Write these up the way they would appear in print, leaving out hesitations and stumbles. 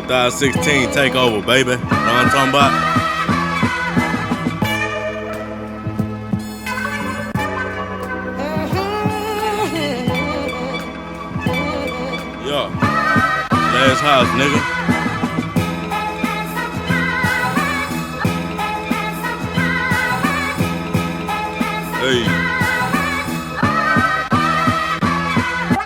2016 takeover, baby. Know what I'm talking about? Yeah. GlassHouse, nigga. Hey.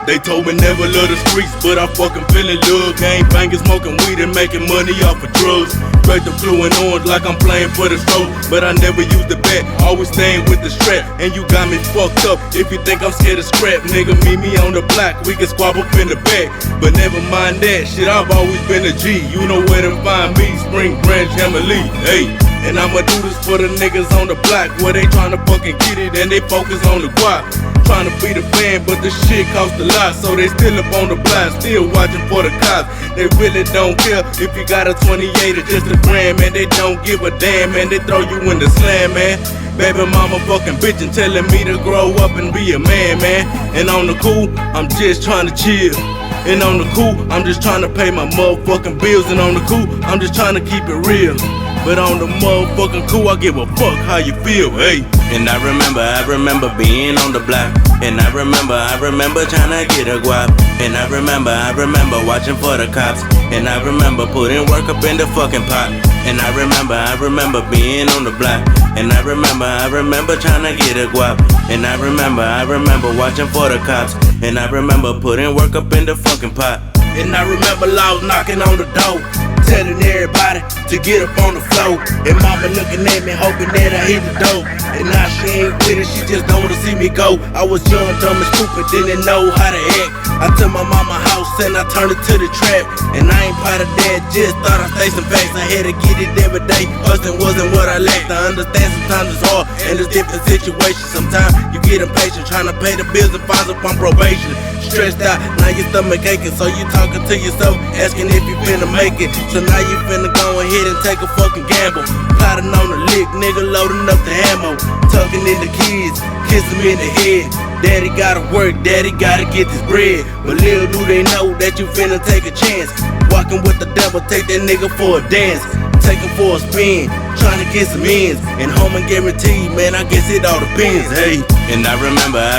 They told me never love the streets, but I fucking feeling love. Gang banging, smoking weed and making money off of drugs. Straight to blue and orange like I'm playing for the stroke. But I never used the bat, always staying with the strap. And you got me fucked up if you think I'm scared of scrap. Nigga, meet me on the block, we can squab up in the back. But never mind that shit, I've always been a G. You know where to find me, Spring Branch, Emily. Hey. And I'ma do this for the niggas on the block where they tryna fucking get it and they focus on the guap. Tryna be the fan, but the shit cost a lot, so they still up on the block, still watching for the cops. They really don't care if you got a 28 or just a gram, man. They don't give a damn, man. They throw you in the slam, man. Baby mama fucking bitchin', telling me to grow up and be a man, man. And on the cool, I'm just tryna chill. And on the cool, I'm just tryna pay my motherfucking bills. And on the cool, I'm just tryna keep it real. But on the motherfucking cool, I give a fuck how you feel, hey. And I remember being on the block. And I remember tryna get a guap. And I remember watching for the cops. And I remember putting work up in the fucking pot. And I remember being on the block. And I remember tryna get a guap. And I remember watching for the cops. And I remember putting work up in the fucking pot. And I remember Laws knocking on the door, telling everybody to get up on the floor. And mama looking at me, hoping that I hit the door. And now she ain't with it, she just don't wanna see me go. I was young, dumb and stupid, didn't know how to act. I took my mama house and I turned it to the trap. And I ain't part of that, just thought I'd stay some facts. I had to get it every day, hustling wasn't what I lacked. I understand sometimes it's hard and it's different situations. Sometimes you get impatient, trying to pay the bills and find up on probation. Stressed out, now your stomach aching, so you talking to yourself, asking if you finna make it. So now you finna go ahead and take a fucking gamble. Plotting on the lick, nigga, loading up the ammo. Tucking in the kids, kissing me in the head. Daddy gotta work, daddy gotta get this bread. But little do they know that you finna take a chance. Walking with the devil, take that nigga for a dance. Take him for a spin, trying to get some ends. And home and guaranteed, man, I guess it all depends, hey. And I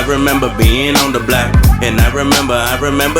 remember being on the block. And I remember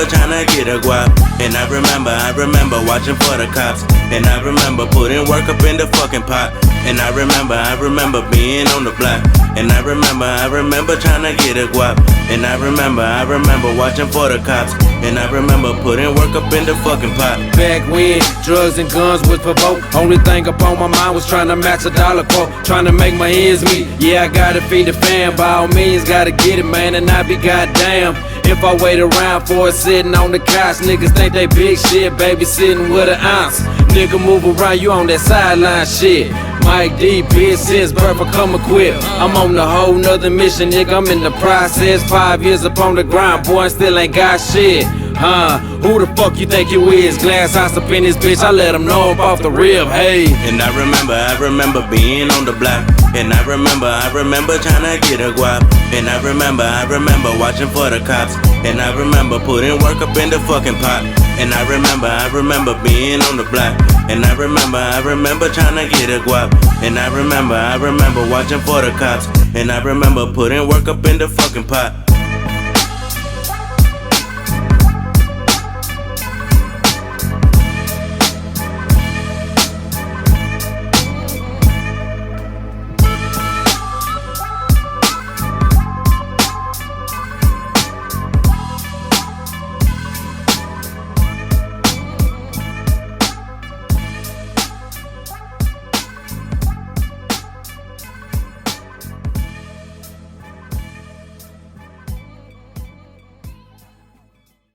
tryna get a guap. And I remember watching for the cops. And I remember putting work up in the fucking pot. And I remember being on the block. And I remember tryna get a guap. And I remember watching for the cops. And I remember putting work up in the fucking pot. Back when drugs and guns was provoked, only thing upon my mind was trying to match a dollar quote, trying to make my ends meet. Yeah, I gotta feed the fam, by all means gotta get it, man, and I be goddamn if I wait around for it sitting on the couch. Niggas think they big shit, baby sitting with an ounce. Nigga move around, you on that sideline shit. Mike D, bitch, since birth I come equipped. I'm on a whole nother mission, nigga, I'm in the process. 5 years up on the grind, boy, and still ain't got shit. Who the fuck you think you is? GlassHouse up in this bitch, I let them know I'm off the rib, hey. And I remember being on the block. And I remember tryna get a guap. And I remember watching for the cops. And I remember putting work up in the fucking pot. And I remember being on the block. And I remember tryna get a guap. And I remember watching for the cops. And I remember putting work up in the fucking pot.